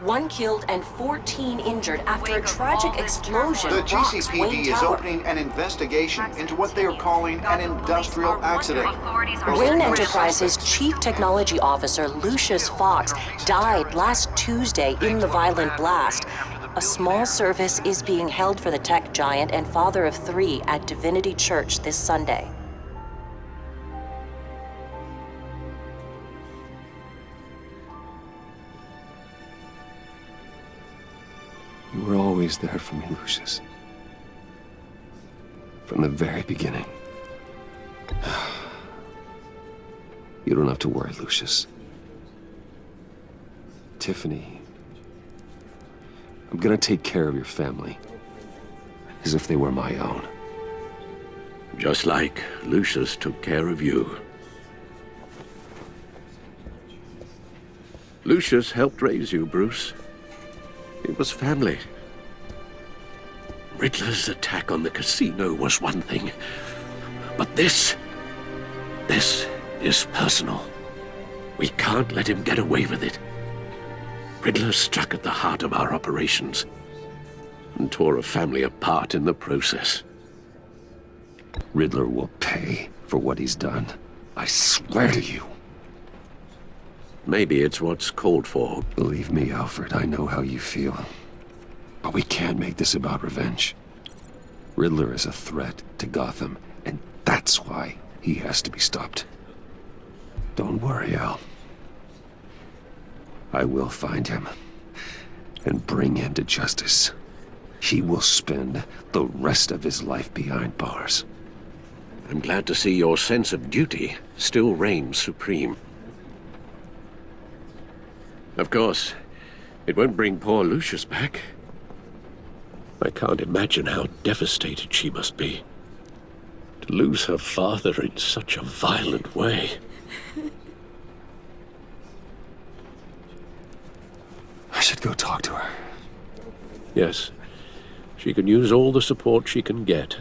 1 killed and 14 injured after a tragic explosion The rocks GCPD Wayne is Tower. opening an investigation into what they are calling an industrial accident. Wayne Enterprises' Chief Technology Officer, Lucius Fox, died last Tuesday in the violent blast. A small service is being held for the tech giant and father of 3 at Divinity Church this Sunday. You were always there for me, Lucius. From the very beginning. You don't have to worry, Lucius. Tiffany, I'm gonna take care of your family. As if they were my own. Just like Lucius took care of you. Lucius helped raise you, Bruce. It was family. Riddler's attack on the casino was one thing. But this is personal. We can't let him get away with it. Riddler struck at the heart of our operations and tore a family apart in the process. Riddler will pay for what he's done. I swear to you. Maybe it's what's called for. Believe me, Alfred, I know how you feel. But we can't make this about revenge. Riddler is a threat to Gotham, and that's why he has to be stopped. Don't worry, Al. I will find him and bring him to justice. He will spend the rest of his life behind bars. I'm glad to see your sense of duty still reigns supreme. Of course, it won't bring poor Lucius back. I can't imagine how devastated she must be. To lose her father in such a violent way. I should go talk to her. Yes, she can use all the support she can get.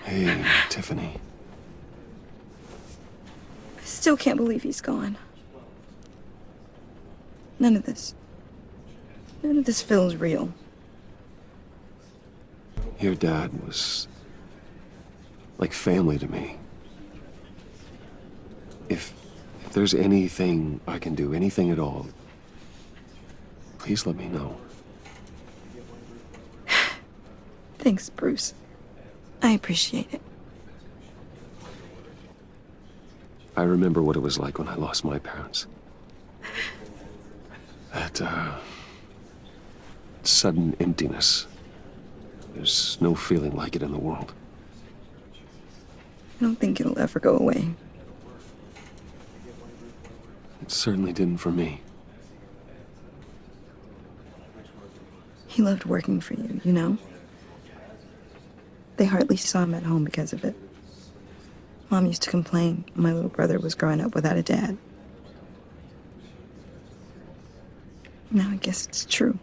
Hey, Tiffany. I still can't believe he's gone. None of this feels real. Your dad was like family to me. If there's anything I can do, anything at all, please let me know. Thanks, Bruce. I appreciate it. I remember what it was like when I lost my parents. That, sudden emptiness. There's no feeling like it in the world. I don't think it'll ever go away. It certainly didn't for me. He loved working for you, you know? They hardly saw him at home because of it. Mom used to complain my little brother was growing up without a dad. Now I guess it's true.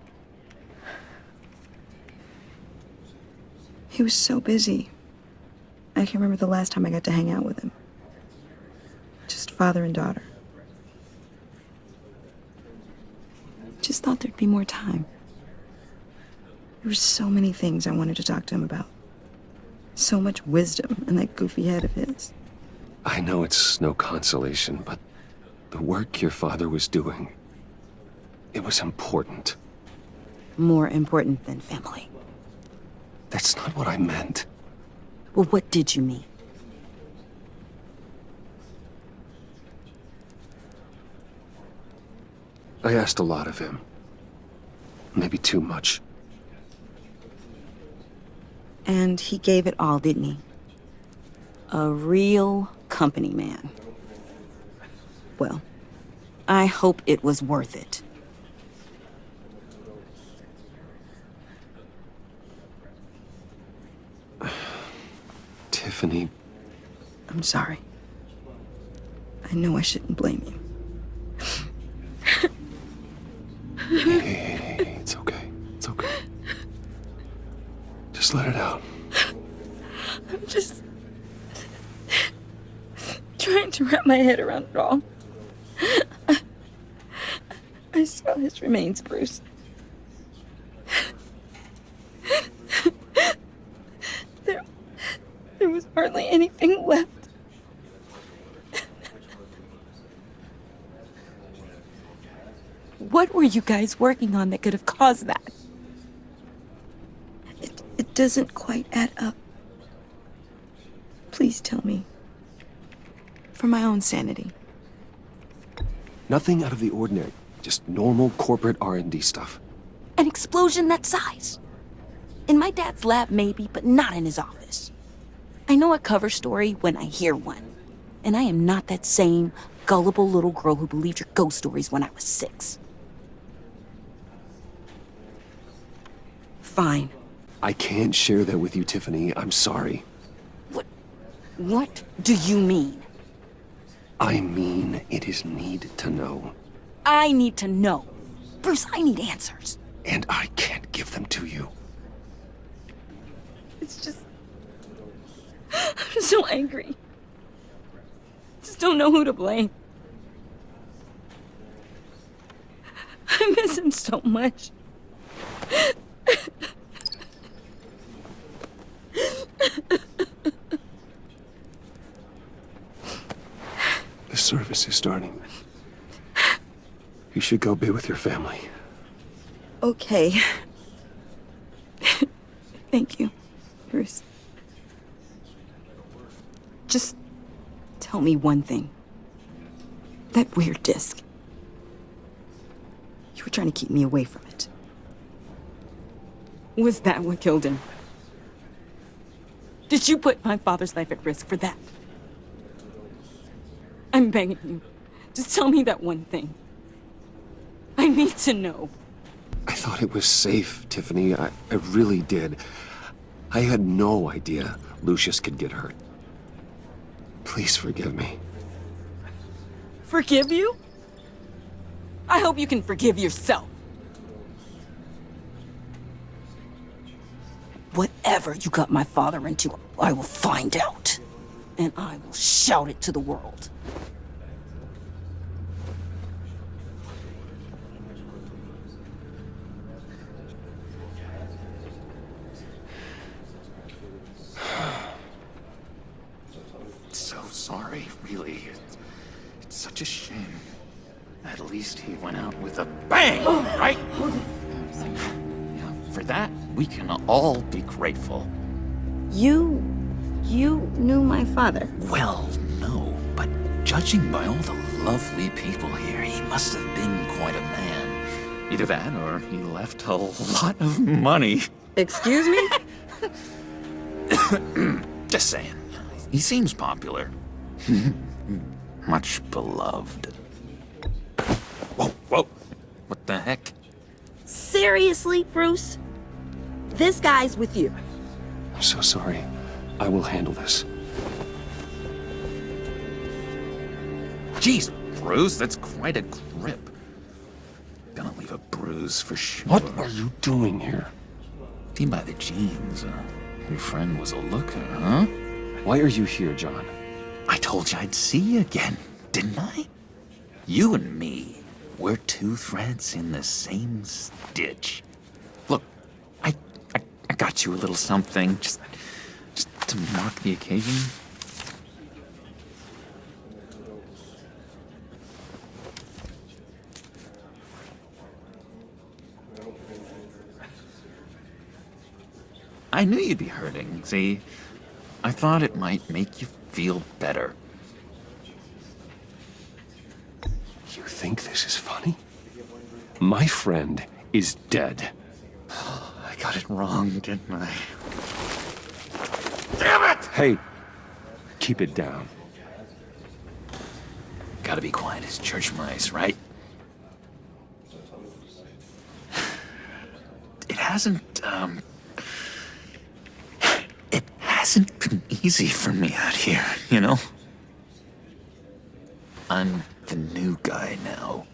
He was so busy. I can't remember the last time I got to hang out with him. Just father and daughter. Just thought there'd be more time. There were so many things I wanted to talk to him about. So much wisdom in that goofy head of his. I know it's no consolation, but the work your father was doing, it was important. More important than family. That's not what I meant. Well, what did you mean? I asked a lot of him. Maybe too much. And he gave it all, didn't he? A real company man. Well, I hope it was worth it. Tiffany. I'm sorry. I know I shouldn't blame you. Hey, it's okay. It's okay. Just let it out. I'm just trying to to wrap my head around it all. I saw his remains, Bruce. There was hardly anything left. What were you guys working on that could have caused that? It doesn't quite add up. Please tell me. For my own sanity. Nothing out of the ordinary. Just normal corporate R&D stuff. An explosion that size? In my dad's lab, maybe, but not in his office. I know a cover story when I hear one. And I am not that same gullible little girl who believed your ghost stories when I was 6. Fine. I can't share that with you, Tiffany. I'm sorry. What do you mean? I mean, it is need to know. I need to know. Bruce, I need answers. And I can't give them to you. It's just... I'm so angry. Just don't know who to blame. I miss him so much. The service is starting. You should go be with your family. Okay. Thank you, Bruce. Just tell me one thing. That weird disc. You were trying to keep me away from it. Was that what killed him? Did you put my father's life at risk for that? I'm begging you. Just tell me that one thing. I need to know. I thought it was safe, Tiffany. I really did. I had no idea Lucius could get hurt. Please forgive me. Forgive you? I hope you can forgive yourself. Whatever you got my father into, I will find out. And I will shout it to the world. So sorry, really. It's such a shame. At least he went out with a bang, right? Yeah, for that, we can all be grateful. You knew my father. Well, no, but judging by all the lovely people here, he must have been quite a man. Either that, or he left a lot of money. Excuse me? Just saying. He seems popular. Much beloved. Whoa, whoa. What the heck? Seriously, Bruce? This guy's with you. I'm so sorry. I will handle this. Jeez, Bruce, that's quite a grip. Gonna leave a bruise for sure. What are you doing here? Seen by the jeans, your friend was a looker, huh? Why are you here, John? I told you I'd see you again, didn't I? You and me, we're two threads in the same stitch. Look, I got you a little something, just to mark the occasion. I knew you'd be hurting, see? I thought it might make you feel better. You think this is funny? My friend is dead. I got it wrong, didn't I? Damn it! Hey, keep it down. Gotta be quiet as church mice, right? It hasn't been easy for me out here, you know? I'm the new guy now.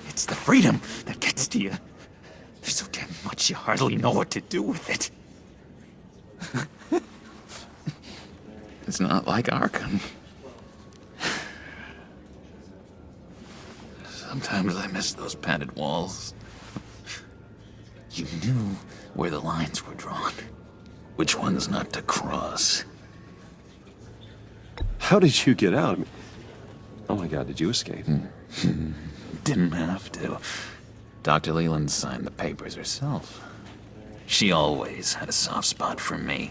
It's the freedom that gets to you. There's so damn much you hardly know what to do with it. It's not like Arkham. Sometimes I miss those padded walls. You knew where the lines were drawn. Which ones not to cross. How did you get out? Oh my God, did you escape? Didn't have to. Dr. Leland signed the papers herself. She always had a soft spot for me.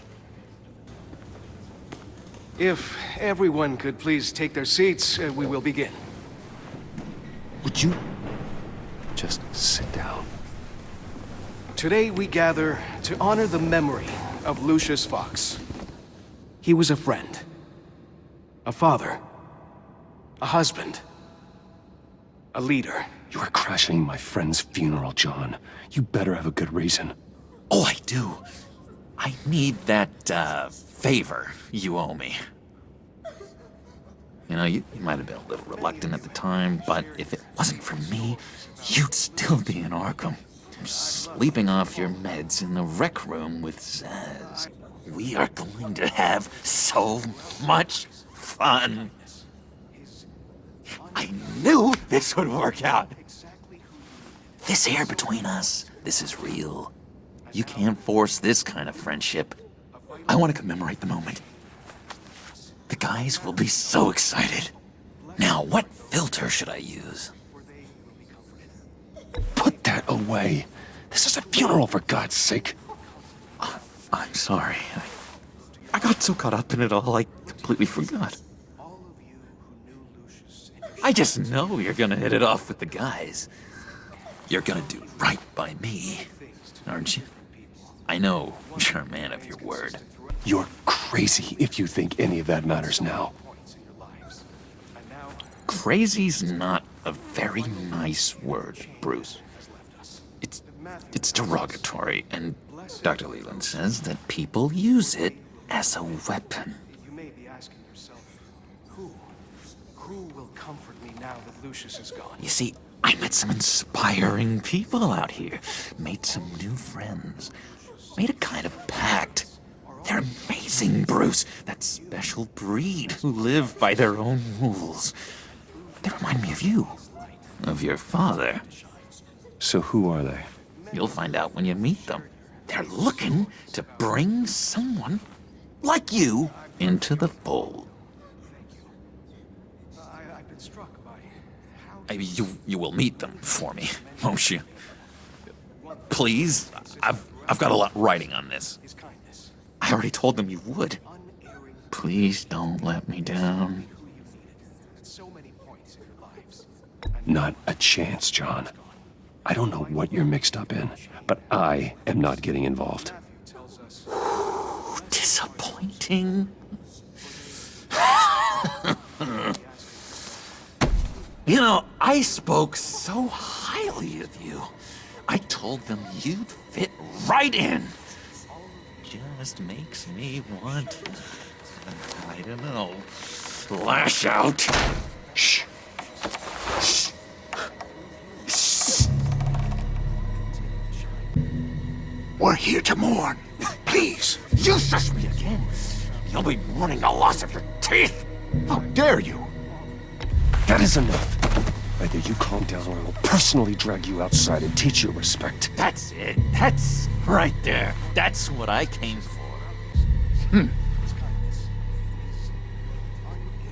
If everyone could please take their seats, we will begin. Would you just sit down? Today we gather to honor the memory of Lucius Fox. He was a friend, a father, a husband, a leader. You are crashing my friend's funeral, John. You better have a good reason. Oh, I do. I need that, favor you owe me. You know, you might have been a little reluctant at the time, but if it wasn't for me, you'd still be in Arkham. Sleeping off your meds in the rec room with Zaz. We are going to have so much fun. I knew this would work out. This air between us, this is real. You can't force this kind of friendship. I want to commemorate the moment. The guys will be so excited. Now, what filter should I use? Put that away. This is a funeral, for God's sake. I'm sorry. I got so caught up in it all, I completely forgot. I just know you're gonna hit it off with the guys. You're gonna do right by me, aren't you? I know you're a man of your word. You're crazy if you think any of that matters now. Crazy's not a very nice word, Bruce. It's derogatory, and Dr. Leland says that people use it as a weapon. You may be asking yourself, who will comfort me now that Lucius is gone? You see, I met some inspiring people out here. Made some new friends. Made a kind of pact. They're amazing, Bruce. That special breed who live by their own rules. They remind me of you. Of your father. So who are they? You'll find out when you meet them. They're looking to bring someone like you into the fold. I've been struck by how You will meet them for me, won't you? Please, I've got a lot riding on this. his kindness, I already told them you would. unerring Please don't let me down. who you needed at so many points in your lives. Not a chance, John. I don't know what you're mixed up in, but I am not getting involved. Matthew tells us Disappointing. You know, I spoke so highly of you. I told them you'd fit right in. Just makes me want, I don't know, lash out. Shh. We're here to mourn. Please. You shush me again. You'll be mourning the loss of your teeth. How dare you? That is enough. Either you calm down or I will personally drag you outside and teach you respect. That's it. That's right there. That's what I came for.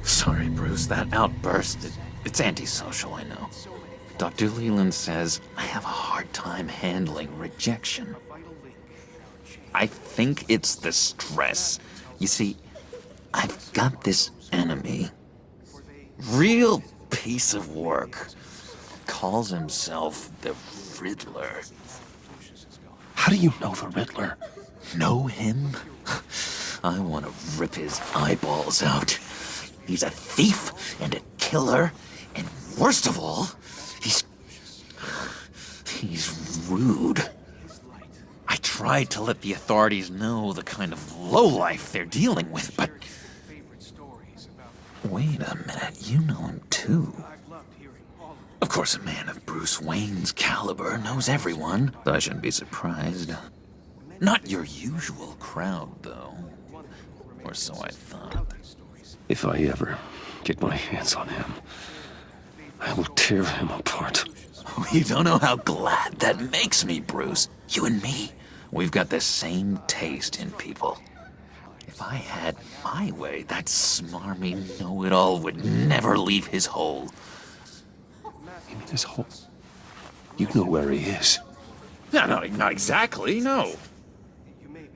Sorry, Bruce. That outburst, it's antisocial, I know. Dr. Leland says I have a hard time handling rejection. I think it's the stress. You see, I've got this enemy. Real piece of work. Calls himself the Riddler. How do you know the Riddler? Know him? I want to rip his eyeballs out. He's a thief and a killer, and worst of all, he's rude. I tried to let the authorities know the kind of lowlife they're dealing with, but... Wait a minute, you know him too. Of course, a man of Bruce Wayne's caliber knows everyone, so I shouldn't be surprised. Not your usual crowd, though. Or so I thought. If I ever get my hands on him. I will tear him apart. You don't know how glad that makes me, Bruce. You and me, we've got the same taste in people. If I had my way, that smarmy know-it-all would never leave his hole. You mean his hole? You know where he is. No, not exactly, no.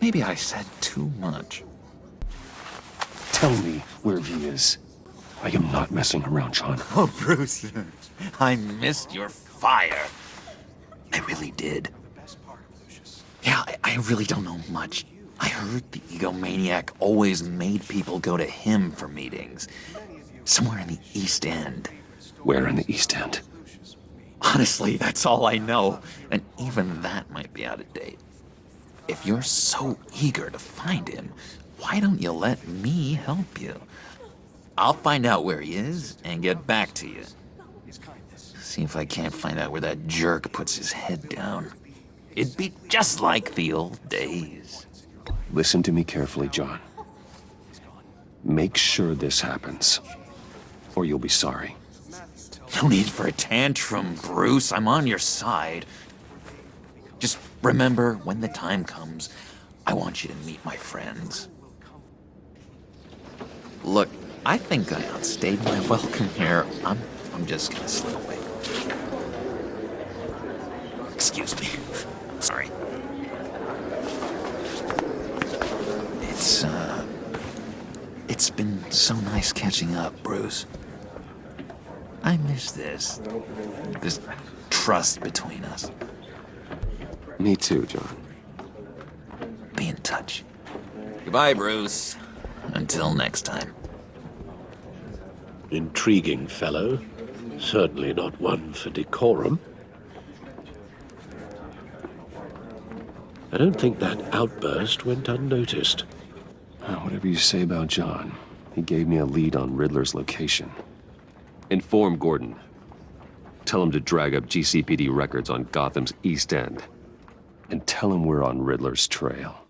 Maybe I said too much. Tell me where he is. I am not messing around, John. Oh, Bruce, I missed your fire. I really did. Yeah, I really don't know much. I heard the egomaniac always made people go to him for meetings. Somewhere in the East End. Where in the East End? Honestly, that's all I know. And even that might be out of date. If you're so eager to find him, why don't you let me help you? I'll find out where he is and get back to you. See if I can't find out where that jerk puts his head down. It'd be just like the old days. Listen to me carefully, John. Make sure this happens, or you'll be sorry. No need for a tantrum, Bruce. I'm on your side. Just remember, when the time comes, I want you to meet my friends. Look, I think I outstayed my welcome here. I'm just gonna slip away. Excuse me. Sorry. It's been so nice catching up, Bruce. I miss this trust between us. Me too, John. Be in touch. Goodbye, Bruce. Until next time. Intriguing fellow. Certainly not one for decorum. I don't think that outburst went unnoticed. Whatever you say about John, he gave me a lead on Riddler's location. Inform Gordon. Tell him to drag up GCPD records on Gotham's East End. And tell him we're on Riddler's trail.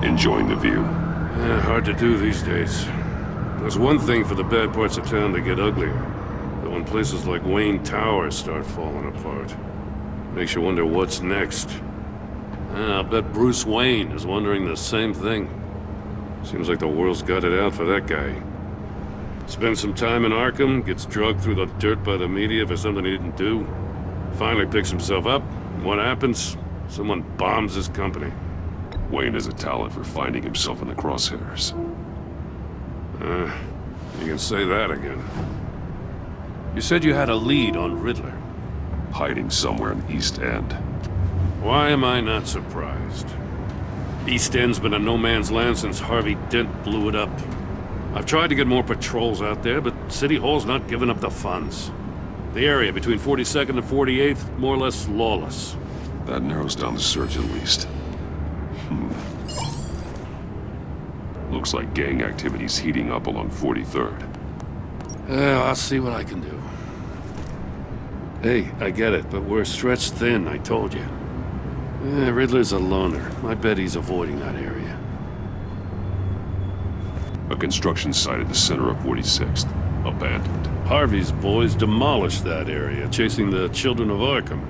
Enjoying the view. Yeah, hard to do these days. There's one thing for the bad parts of town to get uglier. But when places like Wayne Tower start falling apart, makes you wonder what's next. I'll bet Bruce Wayne is wondering the same thing. Seems like the world's got it out for that guy. Spends some time in Arkham, gets drugged through the dirt by the media for something he didn't do. Finally picks himself up. What happens? Someone bombs his company. Wayne has a talent for finding himself in the crosshairs. You can say that again. You said you had a lead on Riddler. Hiding somewhere in East End. Why am I not surprised? East End's been a no-man's land since Harvey Dent blew it up. I've tried to get more patrols out there, but City Hall's not giving up the funds. The area between 42nd and 48th, more or less lawless. That narrows down the search at least. Looks like gang activity's heating up along 43rd. I'll see what I can do. Hey, I get it, but we're stretched thin, I told you. Riddler's a loner. I bet he's avoiding that area. A construction site at the center of 46th. Abandoned. Harvey's boys demolished that area, chasing the children of Arkham.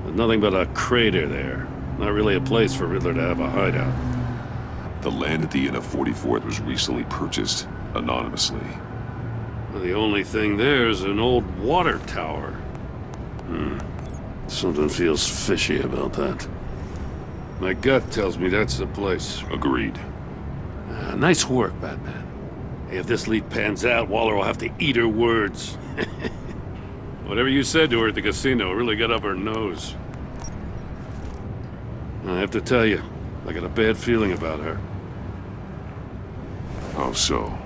There's nothing but a crater there. Not really a place for Riddler to have a hideout. The land at the end of 44th was recently purchased anonymously. Well, the only thing there is an old water tower. Something feels fishy about that. My gut tells me that's the place. Agreed. Nice work, Batman. Hey, if this lead pans out, Waller will have to eat her words. Whatever you said to her at the casino really got up her nose. I have to tell you, I got a bad feeling about her. How so?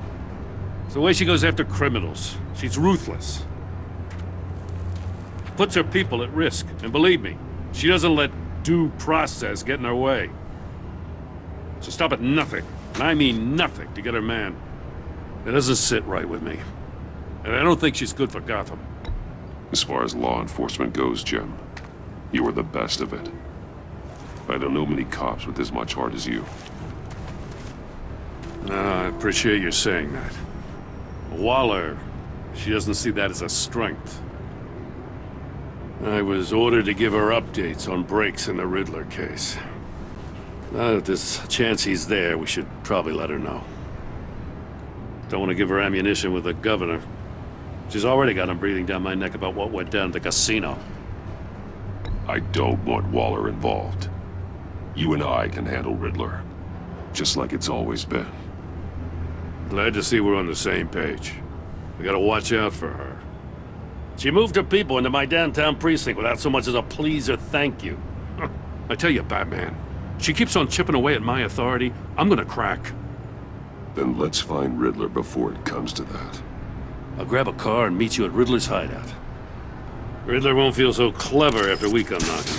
It's the way she goes after criminals. She's ruthless. Puts her people at risk. And believe me, she doesn't let due process get in her way. So stop at nothing, and I mean nothing, to get her man. It doesn't sit right with me. And I don't think she's good for Gotham. As far as law enforcement goes, Jim, you are the best of it. I don't know many cops with as much heart as you. I appreciate you saying that. Waller, she doesn't see that as a strength. I was ordered to give her updates on breaks in the Riddler case. Now that there's a chance he's there, we should probably let her know. Don't want to give her ammunition with the governor. She's already got him breathing down my neck about what went down at the casino. I don't want Waller involved. You and I can handle Riddler, just like it's always been. Glad to see we're on the same page. We gotta watch out for her. She moved her people into my downtown precinct without so much as a please or thank you. I tell you, Batman, she keeps on chipping away at my authority, I'm gonna crack. Then let's find Riddler before it comes to that. I'll grab a car and meet you at Riddler's hideout. Riddler won't feel so clever after we come knocking.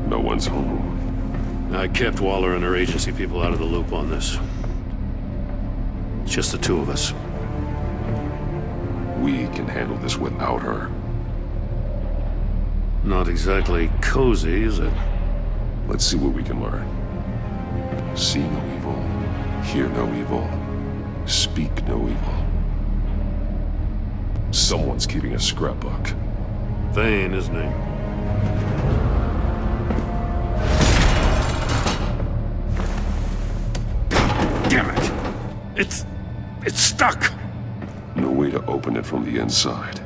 No one's home. I kept Waller and her agency people out of the loop on this. It's just the two of us. We can handle this without her. Not exactly cozy, is it? Let's see what we can learn. See no evil, hear no evil, speak no evil. Someone's keeping a scrapbook. Thane, isn't he? Damn it! It's stuck! No way to open it from the inside.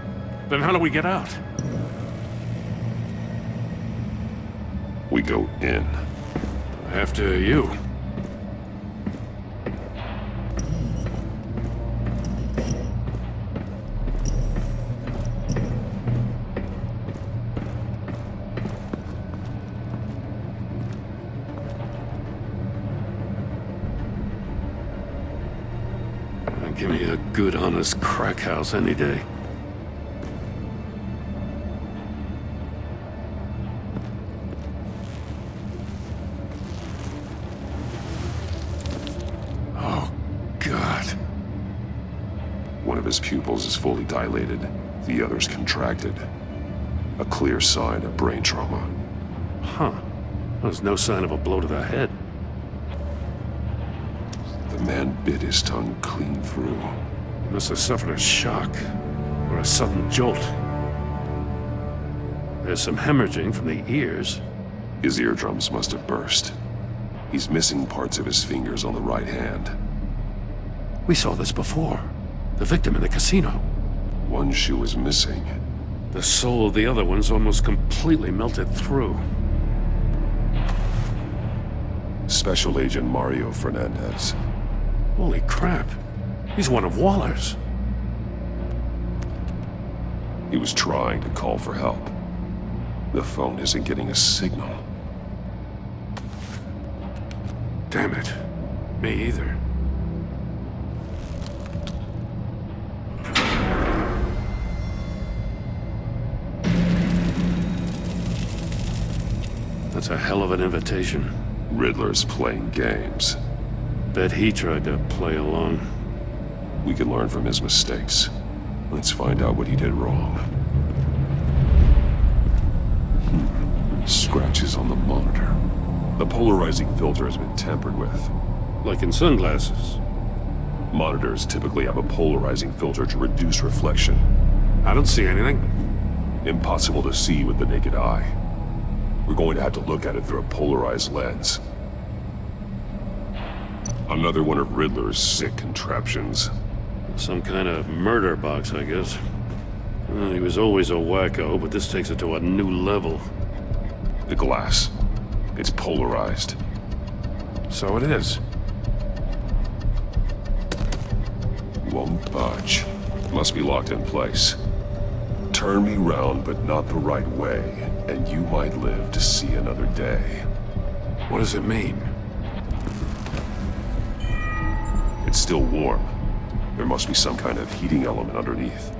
Then how do we get out? We go in. After you. Give me a good, honest crack house any day. Oh, God. One of his pupils is fully dilated. The other's contracted. A clear sign of brain trauma. Huh. There's no sign of a blow to the head. The man bit his tongue clean through. He must have suffered a shock, or a sudden jolt. There's some hemorrhaging from the ears. His eardrums must have burst. He's missing parts of his fingers on the right hand. We saw this before. The victim in the casino. One shoe is missing. The sole of the other one's almost completely melted through. Special Agent Mario Fernandez. Holy crap. He's one of Waller's. He was trying to call for help. The phone isn't getting a signal. Damn it. Me either. That's a hell of an invitation. Riddler's playing games. Bet he tried to play along. We can learn from his mistakes. Let's find out what he did wrong. Scratches on the monitor. The polarizing filter has been tampered with. Like in sunglasses. Monitors typically have a polarizing filter to reduce reflection. I don't see anything. Impossible to see with the naked eye. We're going to have to look at it through a polarized lens. Another one of Riddler's sick contraptions. Some kind of murder box, I guess. Well, he was always a wacko, but this takes it to a new level. The glass. It's polarized. So it is. Won't budge. Must be locked in place. Turn me round, but not the right way, and you might live to see another day. What does it mean? It's still warm. There must be some kind of heating element underneath.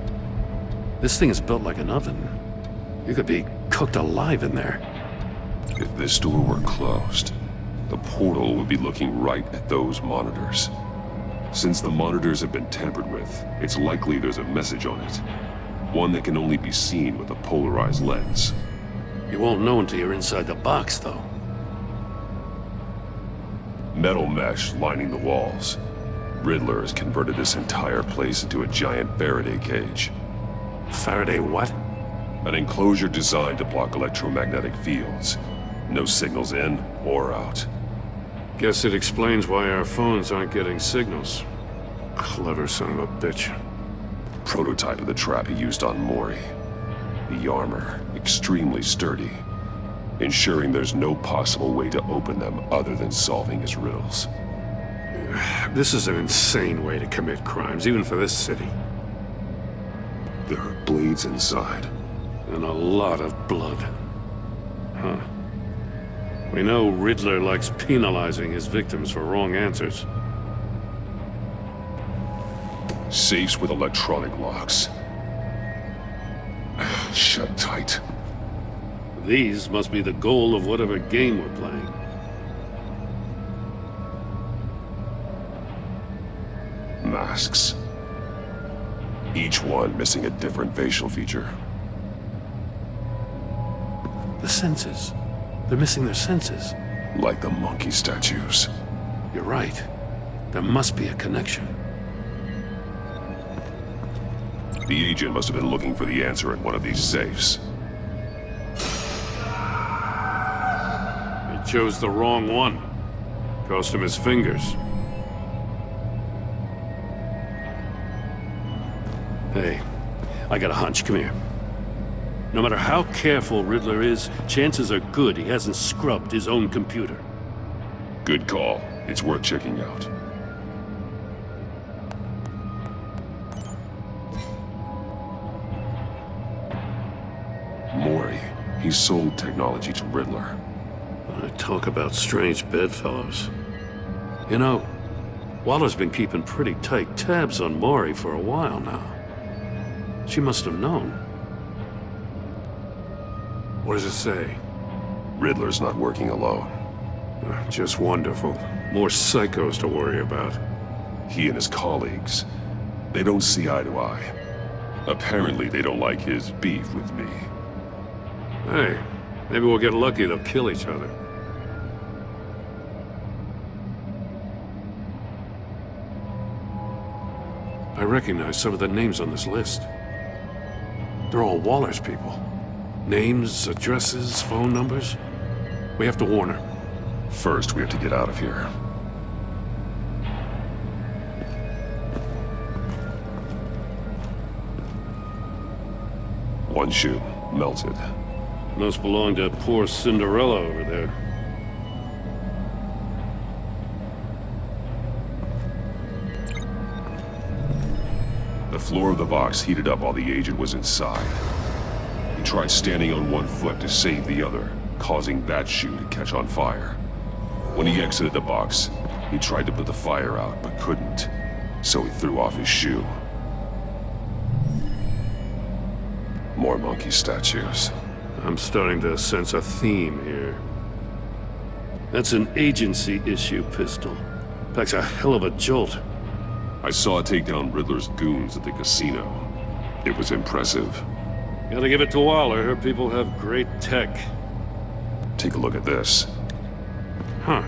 This thing is built like an oven. You could be cooked alive in there. If this door were closed, the portal would be looking right at those monitors. Since the monitors have been tampered with, it's likely there's a message on it. One that can only be seen with a polarized lens. You won't know until you're inside the box, though. Metal mesh lining the walls. Riddler has converted this entire place into a giant Faraday cage. Faraday what? An enclosure designed to block electromagnetic fields. No signals in or out. Guess it explains why our phones aren't getting signals. Clever son of a bitch. Prototype of the trap he used on Mori. The armor, extremely sturdy, ensuring there's no possible way to open them other than solving his riddles. This is an insane way to commit crimes, even for this city. There are blades inside. And a lot of blood. Huh. We know Riddler likes penalizing his victims for wrong answers. Safes with electronic locks. Shut tight. These must be the goal of whatever game we're playing. Masks. Each one missing a different facial feature. The senses. They're missing their senses. Like the monkey statues. You're right. There must be a connection. The agent must have been looking for the answer in one of these safes. He chose the wrong one. Cost him his fingers. Hey, I got a hunch. Come here. No matter how careful Riddler is, chances are good he hasn't scrubbed his own computer. Good call. It's worth checking out. Mori. He sold technology to Riddler. Talk about strange bedfellows. You know, Waller's been keeping pretty tight tabs on Mori for a while now. She must have known. What does it say? Riddler's not working alone. Just wonderful. More psychos to worry about. He and his colleagues, they don't see eye to eye. Apparently they don't like his beef with me. Hey, maybe we'll get lucky they'll kill each other. I recognize some of the names on this list. They're all Waller's people. Names, addresses, phone numbers. We have to warn her. First, we have to get out of here. One shoe, melted. Must belong to poor Cinderella over there. The floor of the box heated up while the agent was inside. He tried standing on one foot to save the other, causing that shoe to catch on fire. When he exited the box, he tried to put the fire out, but couldn't, so he threw off his shoe. More monkey statues. I'm starting to sense a theme here. That's an agency-issue pistol. Packs a hell of a jolt. I saw it take down Riddler's goons at the casino. It was impressive. Gotta give it to Waller. Her people have great tech. Take a look at this. Huh.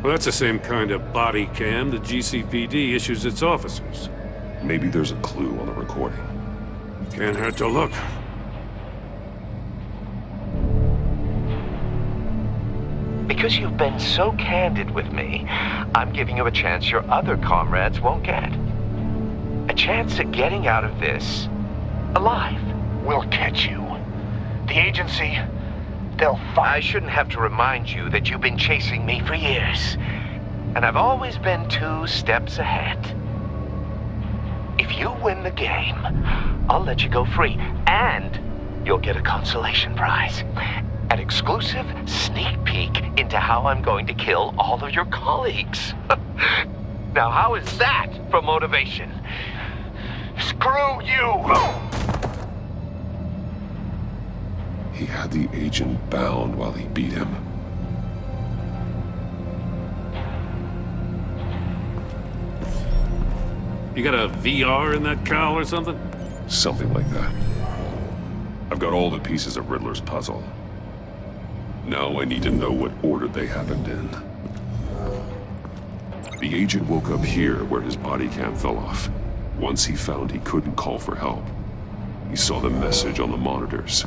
Well, that's the same kind of body cam the GCPD issues its officers. Maybe there's a clue on the recording. Can't hurt to look. Because you've been so candid with me, I'm giving you a chance your other comrades won't get. A chance at getting out of this alive. We'll catch you. The agency, they'll find... I shouldn't have to remind you that you've been chasing me for years. And I've always been 2 steps ahead. If you win the game, I'll let you go free. And you'll get a consolation prize. An exclusive sneak peek into how I'm going to kill all of your colleagues. Now, how is that for motivation? Screw you! He had the agent bound while he beat him. You got a VR in that cowl or something? Something like that. I've got all the pieces of Riddler's puzzle. Now I need to know what order they happened in. The agent woke up here where his body cam fell off. Once he found he couldn't call for help, he saw the message on the monitors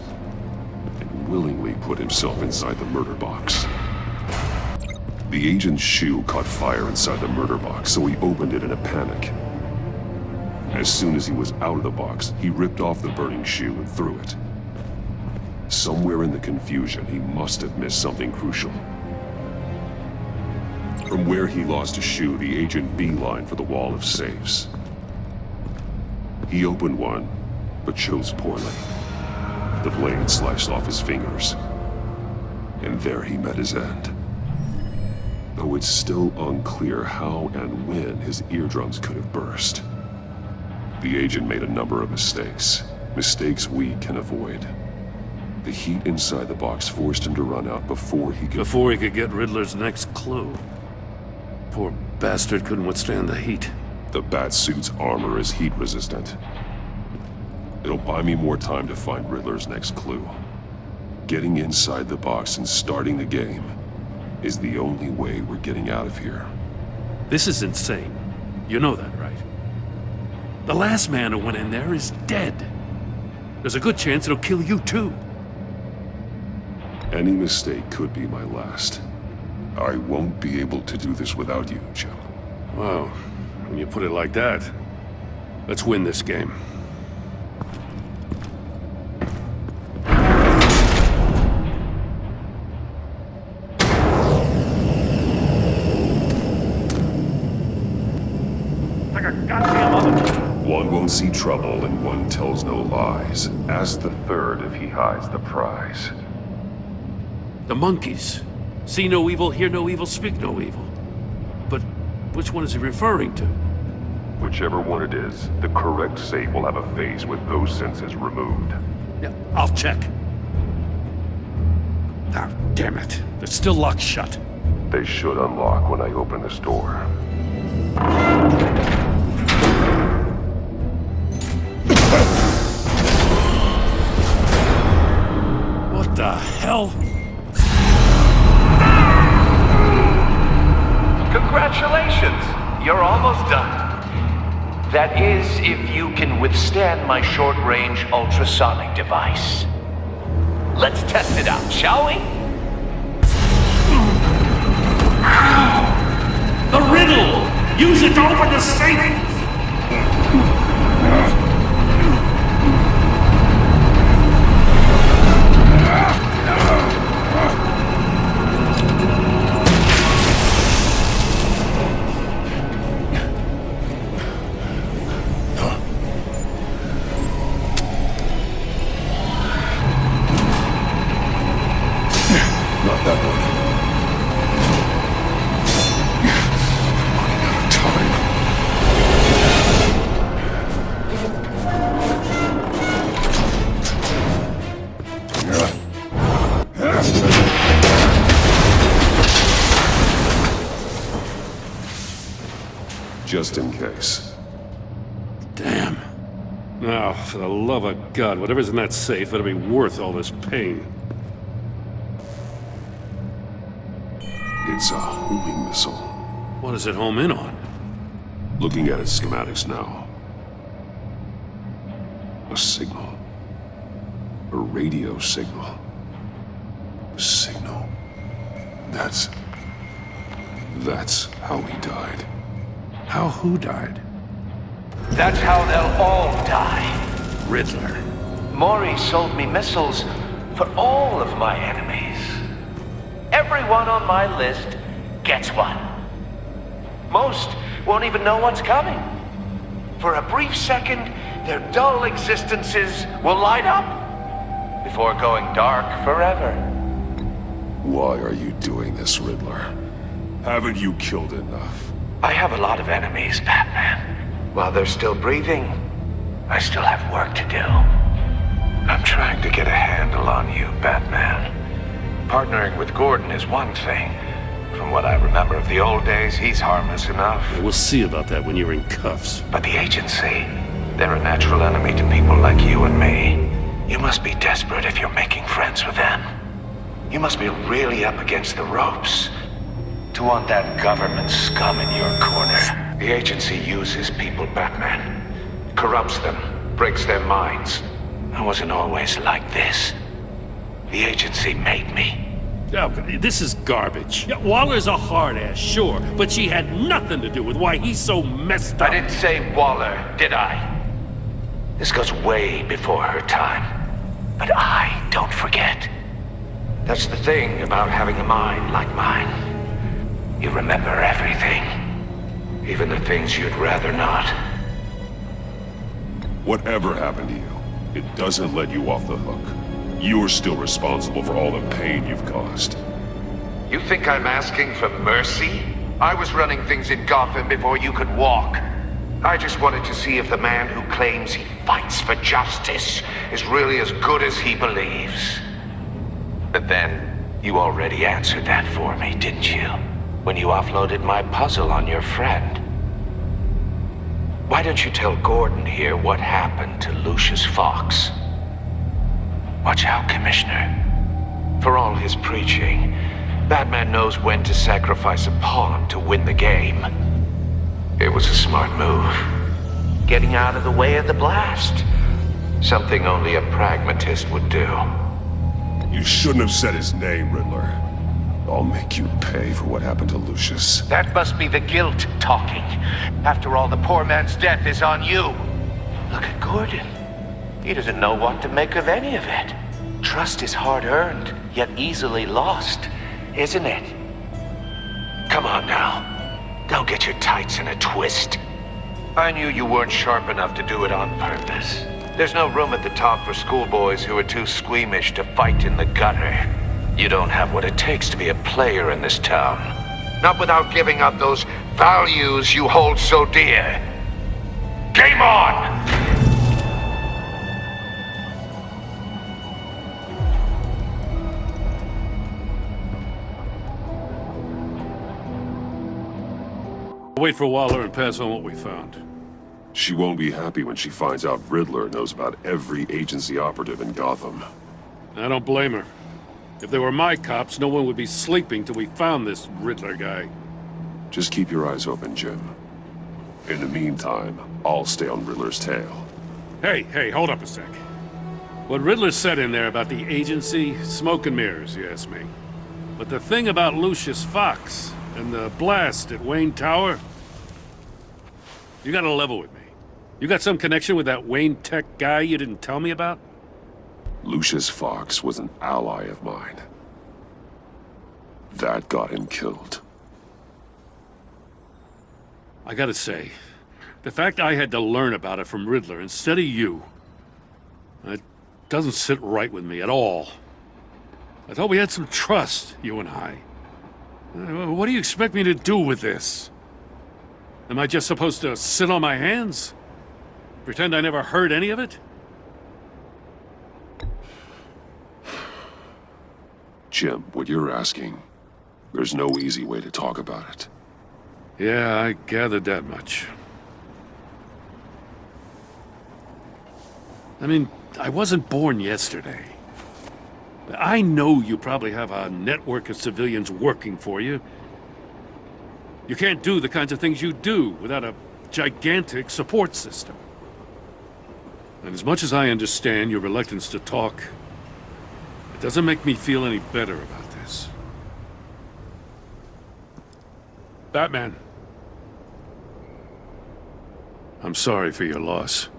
and willingly put himself inside the murder box. The agent's shoe caught fire inside the murder box, so he opened it in a panic. As soon as he was out of the box, he ripped off the burning shoe and threw it. Somewhere in the confusion, he must have missed something crucial. From where he lost a shoe, the agent beelined for the wall of safes. He opened one, but chose poorly. The blade sliced off his fingers. And there he met his end. Though it's still unclear how and when his eardrums could have burst. The agent made a number of mistakes. Mistakes we can avoid. The heat inside the box forced him to run out before he could get Riddler's next clue. Poor bastard couldn't withstand the heat. The Batsuit's armor is heat resistant. It'll buy me more time to find Riddler's next clue. Getting inside the box and starting the game is the only way we're getting out of here. This is insane. You know that, right? The last man who went in there is dead. There's a good chance it'll kill you too. Any mistake could be my last. I won't be able to do this without you, Jim. Wow, when you put it like that, let's win this game. One won't see trouble and one tells no lies. Ask the third if he hides the prize. The monkeys. See no evil, hear no evil, speak no evil. But which one is he referring to? Whichever one it is, the correct safe will have a face with those senses removed. Yeah, I'll check. Ah, damn it. They're still locked shut. They should unlock when I open this door. What the hell? Congratulations! You're almost done. That is, if you can withstand my short-range ultrasonic device. Let's test it out, shall we? The riddle! Use it to open the safe! Not that one. Time. Just in case. Damn. Now, for the love of God, whatever's in that safe better be worth all this pain. It's a homing missile. What does it home in on? Looking at its schematics now. A signal. A radio signal. A signal. That's how he died. How who died? That's how they'll all die. Riddler. Maury sold me missiles for all of my enemies. Everyone on my list gets one. Most won't even know what's coming. For a brief second, their dull existences will light up before going dark forever. Why are you doing this, Riddler? Haven't you killed enough? I have a lot of enemies, Batman. While they're still breathing, I still have work to do. I'm trying to get a handle on you, Batman. Partnering with Gordon is one thing. From what I remember of the old days, he's harmless enough. We'll see about that when you're in cuffs. But the agency, they're a natural enemy to people like you and me. You must be desperate if you're making friends with them. You must be really up against the ropes to want that government scum in your corner. The agency uses people, Batman. Corrupts them, breaks their minds. I wasn't always like this. The agency made me. Oh, this is garbage. Yeah, Waller's a hard-ass, sure, but she had nothing to do with why he's so messed up. I didn't say Waller, did I? This goes way before her time. But I don't forget. That's the thing about having a mind like mine. You remember everything. Even the things you'd rather not. Whatever happened to you, it doesn't let you off the hook. You're still responsible for all the pain you've caused. You think I'm asking for mercy? I was running things in Gotham before you could walk. I just wanted to see if the man who claims he fights for justice is really as good as he believes. But then, you already answered that for me, didn't you? When you offloaded my puzzle on your friend. Why don't you tell Gordon here what happened to Lucius Fox? Watch out, Commissioner. For all his preaching, Batman knows when to sacrifice a pawn to win the game. It was a smart move. Getting out of the way of the blast. Something only a pragmatist would do. You shouldn't have said his name, Riddler. I'll make you pay for what happened to Lucius. That must be the guilt talking. After all, the poor man's death is on you. Look at Gordon. He doesn't know what to make of any of it. Trust is hard-earned, yet easily lost, isn't it? Come on now. Don't get your tights in a twist. I knew you weren't sharp enough to do it on purpose. There's no room at the top for schoolboys who are too squeamish to fight in the gutter. You don't have what it takes to be a player in this town. Not without giving up those values you hold so dear. Game on! Wait for Waller and pass on what we found. She won't be happy when she finds out Riddler knows about every agency operative in Gotham. I don't blame her. If they were my cops, no one would be sleeping till we found this Riddler guy. Just keep your eyes open, Jim. In the meantime, I'll stay on Riddler's tail. Hey, hold up a sec. What Riddler said in there about the agency, smoke and mirrors, you ask me. But the thing about Lucius Fox and the blast at Wayne Tower, you gotta level with me. You got some connection with that Wayne Tech guy you didn't tell me about? Lucius Fox was an ally of mine. That got him killed. I gotta say, the fact I had to learn about it from Riddler instead of you, it doesn't sit right with me at all. I thought we had some trust, you and I. What do you expect me to do with this? Am I just supposed to sit on my hands? Pretend I never heard any of it? Jim, what you're asking, there's no easy way to talk about it. Yeah, I gathered that much. I mean, I wasn't born yesterday. I know you probably have a network of civilians working for you. You can't do the kinds of things you do without a gigantic support system. And as much as I understand your reluctance to talk, it doesn't make me feel any better about this. Batman. I'm sorry for your loss.